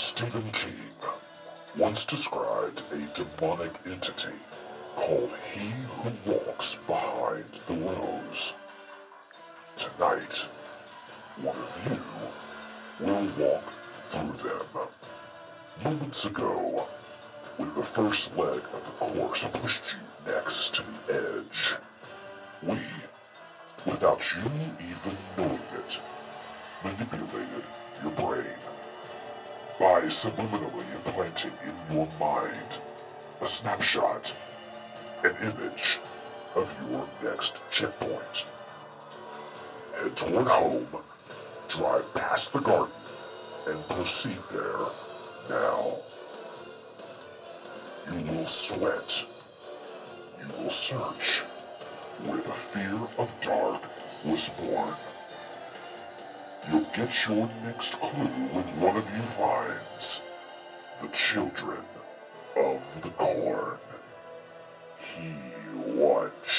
Stephen King once described a demonic entity called He Who Walks Behind the Rose. Tonight, one of you will walk through them. Moments ago, when the first leg of the course pushed you next to the edge, we, without you even knowing it, manipulated your brain by subliminally implanting in your mind a snapshot, an image of your next checkpoint. Head toward home, drive past the garden, and proceed there now. You will sweat. You will search where the fear of dark was born. You'll get your next clue when one of you finds the children of the corn. He watch.